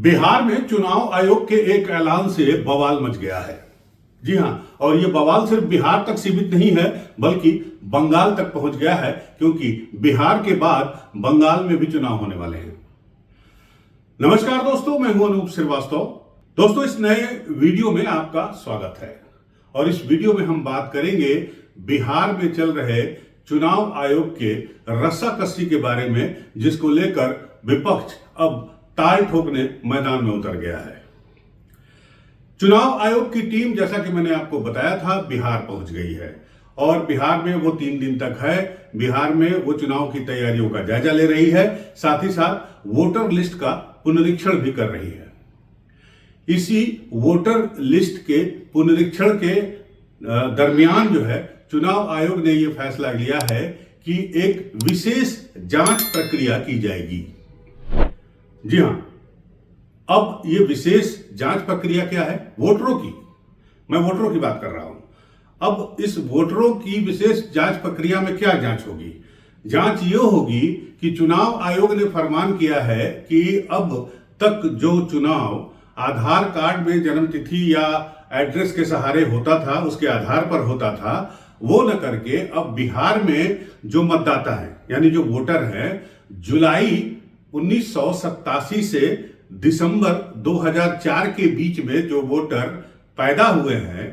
बिहार में चुनाव आयोग के एक ऐलान से बवाल मच गया है। जी हां, और यह बवाल सिर्फ बिहार तक सीमित नहीं है बल्कि बंगाल तक पहुंच गया है, क्योंकि बिहार के बाद बंगाल में भी चुनाव होने वाले हैं। नमस्कार दोस्तों, मैं हूं अनूप श्रीवास्तव। दोस्तों, इस नए वीडियो में आपका स्वागत है और इस वीडियो में हम बात करेंगे बिहार में चल रहे चुनाव आयोग के रस्साकसी के बारे में, जिसको लेकर विपक्ष अब ताल ठोकने मैदान में उतर गया है। चुनाव आयोग की टीम, जैसा कि मैंने आपको बताया था, बिहार पहुंच गई है और बिहार में वो 3 दिन तक है। बिहार में वो चुनाव की तैयारियों का जायजा ले रही है, साथ ही साथ वोटर लिस्ट का पुनरीक्षण भी कर रही है। इसी वोटर लिस्ट के पुनरीक्षण के दरमियान जो है, चुनाव आयोग ने यह फैसला लिया है कि एक विशेष जांच प्रक्रिया की जाएगी। जी हां, अब यह विशेष जांच प्रक्रिया क्या है? वोटरों की, मैं वोटरों की बात कर रहा हूं। अब इस वोटरों की विशेष जांच प्रक्रिया में क्या जांच होगी? जांच यह होगी कि चुनाव आयोग ने फरमान किया है कि अब तक जो चुनाव आधार कार्ड में जन्म तिथि या एड्रेस के सहारे होता था, उसके आधार पर होता था, वो न करके अब बिहार में जो मतदाता है, यानी जो वोटर है, जुलाई 1987 से दिसंबर 2004 के बीच में जो वोटर पैदा हुए हैं,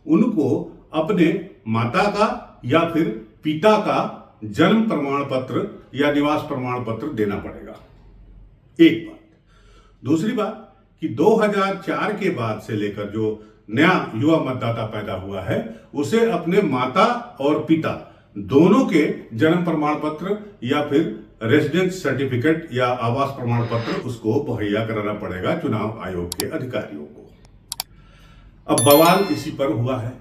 उनको अपने माता का या फिर पिता का जन्म प्रमाण पत्र या निवास प्रमाण पत्र देना पड़ेगा। एक बात। दूसरी बात कि 2004 के बाद से लेकर जो नया युवा मतदाता पैदा हुआ है, उसे अपने माता और पिता दोनों के जन्म प्रमाण पत्र या फिर रेजिडेंस सर्टिफिकेट या आवास प्रमाण पत्र उसको मुहैया कराना पड़ेगा चुनाव आयोग के अधिकारियों को। अब बवाल इसी पर हुआ है।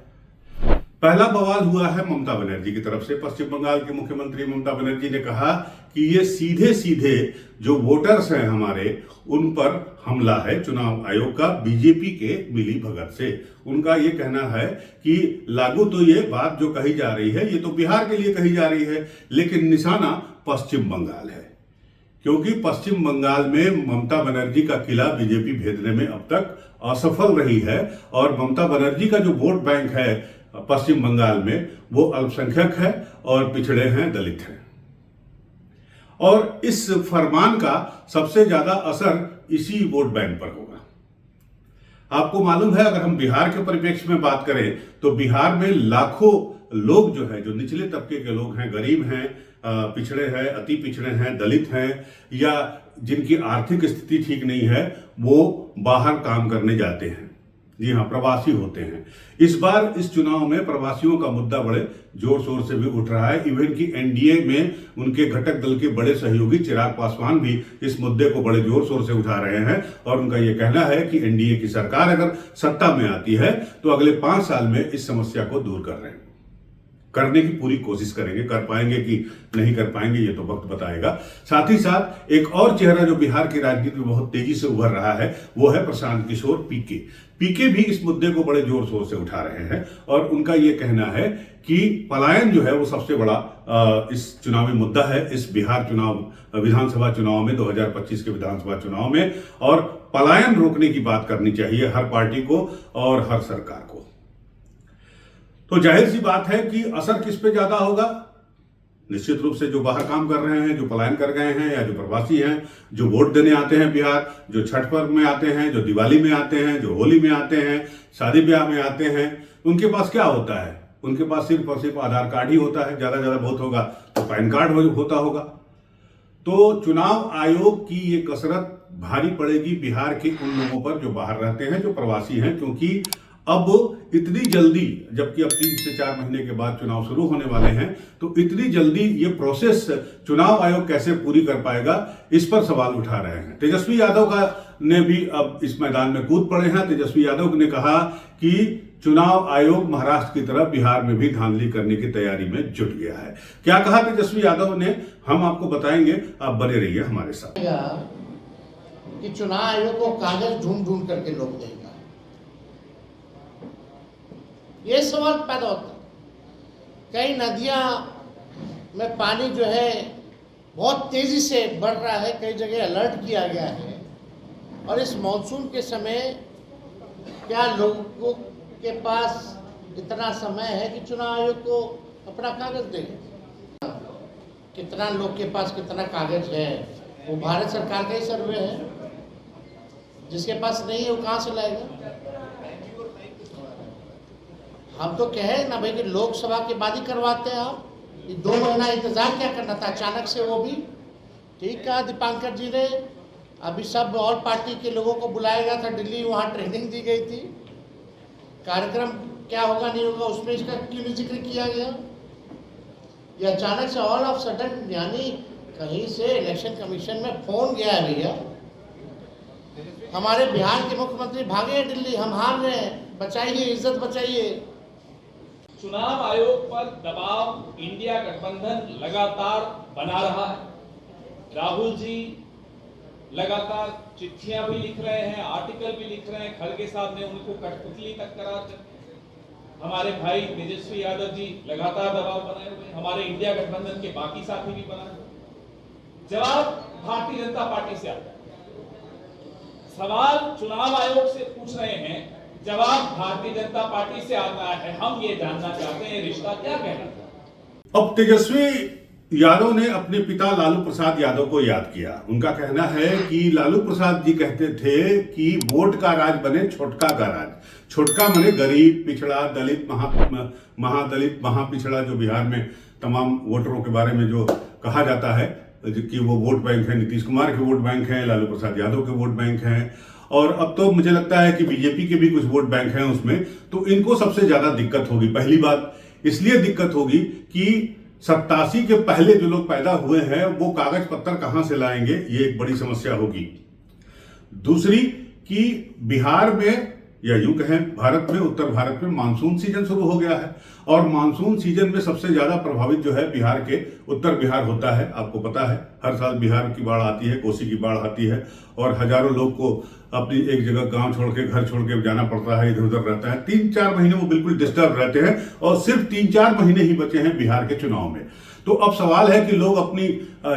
पहला बवाल हुआ है ममता बनर्जी की तरफ से। पश्चिम बंगाल की मुख्यमंत्री ममता बनर्जी ने कहा कि ये सीधे सीधे जो वोटर्स हैं हमारे, उन पर हमला है चुनाव आयोग का, बीजेपी के मिली भगत से। उनका ये कहना है कि लागू तो ये बात जो कही जा रही है, ये तो बिहार के लिए कही जा रही है, लेकिन निशाना पश्चिम बंगाल है, क्योंकि पश्चिम बंगाल में ममता बनर्जी का किला बीजेपी भेदने में अब तक असफल रही है और ममता बनर्जी का जो वोट बैंक है पश्चिम बंगाल में, वो अल्पसंख्यक है और पिछड़े हैं, दलित हैं। और इस फरमान का सबसे ज्यादा असर इसी वोट बैंक पर होगा। आपको मालूम है, अगर हम बिहार के परिप्रेक्ष्य में बात करें तो बिहार में लाखों लोग जो है, जो निचले तबके के लोग हैं, गरीब हैं, पिछड़े हैं, अति पिछड़े हैं, दलित हैं, या जिनकी आर्थिक स्थिति ठीक नहीं है, वो बाहर काम करने जाते हैं। जी हां, प्रवासी होते हैं। इस बार इस चुनाव में प्रवासियों का मुद्दा बड़े जोर शोर से भी उठ रहा है। इवन की एनडीए में उनके घटक दल के बड़े सहयोगी चिराग पासवान भी इस मुद्दे को बड़े जोर शोर से उठा रहे हैं और उनका यह कहना है कि एनडीए की सरकार अगर सत्ता में आती है तो अगले 5 साल में इस समस्या को दूर करने की पूरी कोशिश करेंगे। कर पाएंगे कि नहीं कर पाएंगे, ये तो वक्त बताएगा। साथ ही साथ एक और चेहरा जो बिहार की राजनीति में बहुत तेजी से उभर रहा है, वो है प्रशांत किशोर पीके भी इस मुद्दे को बड़े जोर शोर से उठा रहे हैं और उनका ये कहना है कि पलायन जो है वो सबसे बड़ा इस चुनावी मुद्दा है, इस बिहार चुनाव विधानसभा चुनाव में, 2025 के विधानसभा चुनाव में, और पलायन रोकने की बात करनी चाहिए हर पार्टी को और हर सरकार को। तो जाहिर सी बात है कि असर किस पे ज्यादा होगा? निश्चित रूप से जो बाहर काम कर रहे हैं, जो पलायन कर गए हैं, या जो प्रवासी हैं, जो वोट देने आते हैं बिहार, जो छठ पर्व में आते हैं, जो दिवाली में आते हैं, जो होली में आते हैं, शादी ब्याह में आते हैं, उनके पास क्या होता है? उनके पास सिर्फ और सिर्फ आधार कार्ड ही होता है, ज्यादा बहुत होगा तो पैन कार्ड होता होगा। तो चुनाव आयोग की ये कसरत भारी पड़ेगी बिहार के उन लोगों पर जो बाहर रहते हैं, जो प्रवासी हैं, क्योंकि अब इतनी जल्दी, जबकि अब 3 से 4 महीने के बाद चुनाव शुरू होने वाले हैं, तो इतनी जल्दी ये प्रोसेस चुनाव आयोग कैसे पूरी कर पाएगा, इस पर सवाल उठा रहे हैं। तेजस्वी यादव ने भी अब इस मैदान में कूद पड़े हैं। तेजस्वी यादव ने कहा कि चुनाव आयोग महाराष्ट्र की तरह बिहार में भी धांधली करने की तैयारी में जुट गया है। क्या कहा तेजस्वी यादव ने, हम आपको बताएंगे, आप बने रहिए हमारे साथ। कि चुनाव आयोग को कागज ढूंढ करके लोग देगा, ये सवाल पैदा होता है। कई नदियां में पानी जो है बहुत तेजी से बढ़ रहा है, कई जगह अलर्ट किया गया है और इस मॉनसून के समय क्या लोगों के पास इतना समय है कि चुनाव आयोग को अपना कागज देगा? कितना लोग के पास कितना कागज है वो भारत सरकार का ही सर्वे है। जिसके पास नहीं है वो कहाँ से लाएगा? हम तो कहे ना भाई कि लोकसभा के बाद ही करवाते हैं आप। 2 महीना इंतजार क्या करना था? अचानक से वो भी ठीक कहा दीपांकर जी ने। अभी सब और पार्टी के लोगों को बुलाया गया था दिल्ली, वहाँ ट्रेनिंग दी गई थी। कार्यक्रम क्या होगा नहीं होगा उसमें इसका क्यों नहीं जिक्र किया गया? ये अचानक से ऑल ऑफ सडन, यानी कहीं से इलेक्शन कमीशन में फोन गया है भैया, हमारे बिहार के मुख्यमंत्री भागे हैं दिल्ली, हम हार रहे हैं, बचाइए, इज्जत बचाइए। चुनाव आयोग पर दबाव इंडिया गठबंधन लगातार बना रहा है। राहुल जी लगातार चिट्ठियां भी लिख रहे हैं, आर्टिकल भी लिख रहे हैं, खड़गे साहब ने उनको कठपुतली तक करा। हमारे भाई तेजस्वी यादव जी लगातार दबाव बनाए हुए, हमारे इंडिया गठबंधन के बाकी साथी भी बनाए हुए। जवाब भारतीय जनता पार्टी से आता है। सवाल चुनाव आयोग से पूछ रहे हैं, जवाब भारतीय जनता पार्टी से आता है। हम ये जानना चाहते हैं रिश्ता क्या कहना था। अब तेजस्वी यादव ने अपने पिता लालू प्रसाद यादव को याद किया। उनका कहना है कि लालू प्रसाद जी कहते थे कि वोट का राज बने छोटका का राज। छोटका माने गरीब, पिछड़ा, दलित, महादलित, महापिछड़ा, जो बिहार में तमाम वोटरों के बारे में जो कहा जाता है कि वो वोट बैंक है, नीतीश कुमार के वोट बैंक हैं, लालू प्रसाद यादव के वोट बैंक हैं, और अब तो मुझे लगता है कि बीजेपी के भी कुछ वोट बैंक हैं उसमें। तो इनको सबसे ज्यादा दिक्कत होगी। पहली बात इसलिए दिक्कत होगी कि 87 के पहले जो लोग पैदा हुए हैं वो कागज पत्तर कहां से लाएंगे, ये एक बड़ी समस्या होगी। दूसरी कि बिहार में या यूं कहें भारत में, उत्तर भारत में मानसून सीजन शुरू हो गया है, और मानसून सीजन में सबसे ज्यादा प्रभावित जो है बिहार के उत्तर बिहार होता है। आपको पता है हर साल बिहार की बाढ़ आती है, कोसी की बाढ़ आती है, और हजारों लोग को अपनी एक जगह गांव छोड़ के, घर छोड़ के जाना पड़ता है, इधर उधर रहता है। 3-4 महीने वो बिल्कुल डिस्टर्ब रहते हैं, और सिर्फ 3-4 महीने ही बचे हैं बिहार के चुनाव में। तो अब सवाल है कि लोग अपनी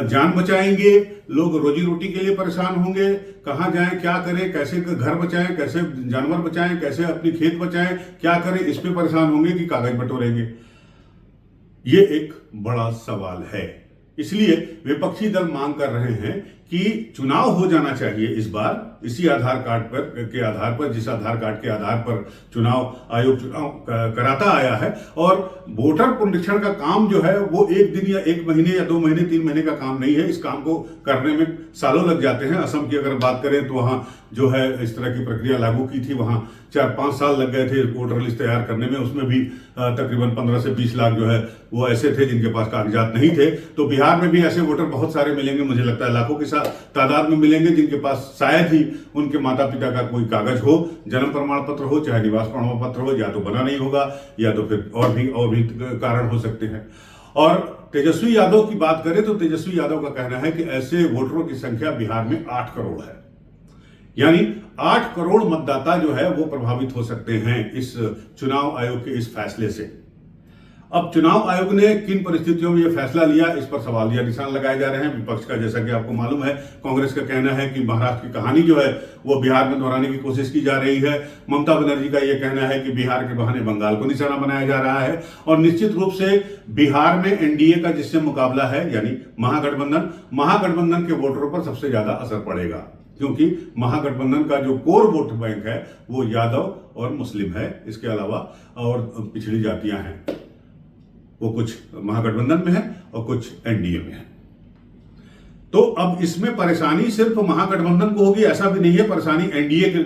जान बचाएंगे, लोग रोजी रोटी के लिए परेशान होंगे, कहां जाएं, क्या करें, कैसे घर बचाएं, कैसे जानवर बचाएं, कैसे अपनी खेत बचाएं, क्या करें, इस पे परेशान होंगे कि कागज बटोरेंगे। ये एक बड़ा सवाल है। इसलिए विपक्षी दल मांग कर रहे हैं कि चुनाव हो जाना चाहिए इस बार, इसी आधार कार्ड पर के आधार पर, जिस आधार कार्ड के आधार पर चुनाव आयोग चुनाव कराता आया है। और वोटर पुनरीक्षण का काम जो है वो 1 दिन या 1 महीने या 2 महीने 3 महीने का काम नहीं है। इस काम को करने में सालों लग जाते हैं। असम की अगर बात करें तो वहां जो है इस तरह की प्रक्रिया लागू की थी, वहां 4-5 साल लग गए थे वोटर लिस्ट तैयार करने में। उसमें भी तकरीबन 15 से 20 लाख जो है वो ऐसे थे जिनके पास कागजात नहीं थे। तो बिहार में भी ऐसे वोटर बहुत सारे मिलेंगे, मुझे लगता है लाखों की तादाद में मिलेंगे, जिनके पास शायद ही उनके माता पिता का कोई कागज हो, जन्म प्रमाण पत्र हो, चाहे निवास प्रमाण पत्र हो, या तो बना नहीं होगा या तो फिर और भी कारण हो सकते हैं। और तेजस्वी यादव की बात करें तो तेजस्वी यादव का कहना है कि ऐसे वोटरों की संख्या बिहार में 8 करोड़ है, यानी 8 करोड़ मतदाता जो है वो प्रभावित हो सकते हैं इस चुनाव आयोग के इस फैसले से। अब चुनाव आयोग ने किन परिस्थितियों में यह फैसला लिया, इस पर सवाल या निशान लगाए जा रहे हैं विपक्ष का। जैसा कि आपको मालूम है, कांग्रेस का कहना है कि महाराष्ट्र की कहानी जो है वो बिहार में दोहराने की कोशिश की जा रही है। ममता बनर्जी का यह कहना है कि बिहार के बहाने बंगाल को निशाना बनाया जा रहा है। और निश्चित रूप से बिहार में एनडीए का जिससे मुकाबला है, यानी महागठबंधन के वोटरों पर सबसे ज्यादा असर पड़ेगा, क्योंकि महागठबंधन का जो कोर वोट बैंक है वो यादव और मुस्लिम है। इसके अलावा और पिछड़ी जातियां हैं, वो कुछ महागठबंधन में है और कुछ एनडीए में है। तो अब इसमें परेशानी सिर्फ महागठबंधन को होगी ऐसा भी नहीं है, परेशानी एनडीए के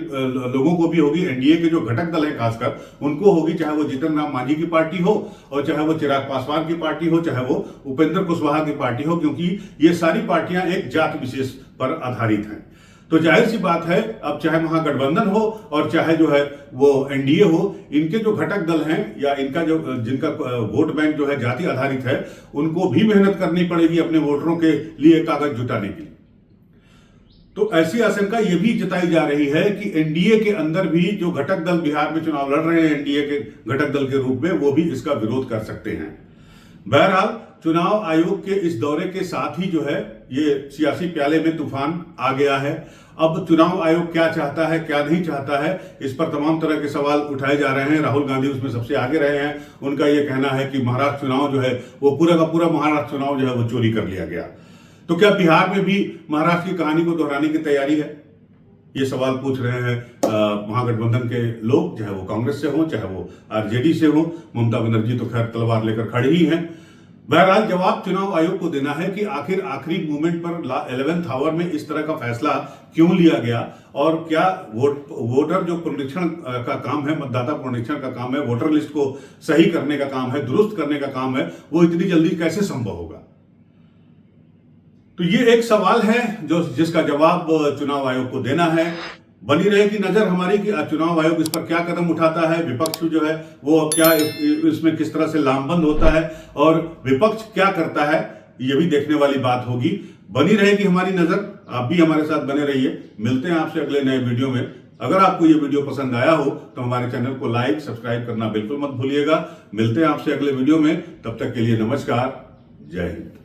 लोगों को भी होगी। एनडीए के जो घटक दल है खासकर उनको होगी, चाहे वो जीतन राम मांझी की पार्टी हो, और चाहे वो चिराग पासवान की पार्टी हो, चाहे वो उपेंद्र कुशवाहा की पार्टी हो, क्योंकि ये सारी पार्टियां एक जाति विशेष पर आधारित हैं। तो जाहिर सी बात है, अब चाहे महागठबंधन हो और चाहे जो है वो एनडीए हो, इनके जो घटक दल हैं या इनका जो जिनका वोट बैंक जो है जाति आधारित है, उनको भी मेहनत करनी पड़ेगी अपने वोटरों के लिए कागज जुटाने के लिए। तो ऐसी आशंका यह भी जताई जा रही है कि एनडीए के अंदर भी जो घटक दल बिहार में चुनाव लड़ रहे हैं एनडीए के घटक दल के रूप में, वो भी इसका विरोध कर सकते हैं। बहरहाल चुनाव आयोग के इस दौरे के साथ ही जो है ये सियासी प्याले में तूफान आ गया है। अब चुनाव आयोग क्या चाहता है, क्या नहीं चाहता है, इस पर तमाम तरह के सवाल उठाए जा रहे हैं। राहुल गांधी उसमें सबसे आगे रहे हैं। उनका यह कहना है कि महाराष्ट्र चुनाव जो है वो पूरा का पूरा महाराष्ट्र चुनाव जो है वो चोरी कर लिया गया। तो क्या बिहार में भी महाराष्ट्र की कहानी को दोहराने की तैयारी है? ये सवाल पूछ रहे हैं महागठबंधन के लोग, चाहे वो कांग्रेस से हो, चाहे वो आरजेडी से हो। ममता बनर्जी तो खैर तलवार लेकर खड़ी ही हैं। बहरहाल जवाब चुनाव आयोग को देना है कि आखिर आखिरी मोमेंट पर 11th आवर में इस तरह का फैसला क्यों लिया गया, और क्या वोटर जो पुनरीक्षण का काम है, मतदाता पुनरीक्षण का काम है, वोटर लिस्ट को सही करने का काम है, दुरुस्त करने का काम है, वो इतनी जल्दी कैसे संभव होगा? तो ये एक सवाल है जिसका जवाब चुनाव आयोग को देना है। बनी रहेगी नजर हमारी कि चुनाव आयोग इस पर क्या कदम उठाता है, विपक्ष जो है वो क्या इसमें किस तरह से लामबंद होता है, और विपक्ष क्या करता है, ये भी देखने वाली बात होगी। बनी रहेगी हमारी नजर, आप भी हमारे साथ बने रहिए। मिलते हैं आपसे अगले नए वीडियो में। अगर आपको ये वीडियो पसंद आया हो तो हमारे चैनल को लाइक, सब्सक्राइब करना बिल्कुल मत भूलिएगा। मिलते हैं आपसे अगले वीडियो में, तब तक के लिए नमस्कार, जय हिंद।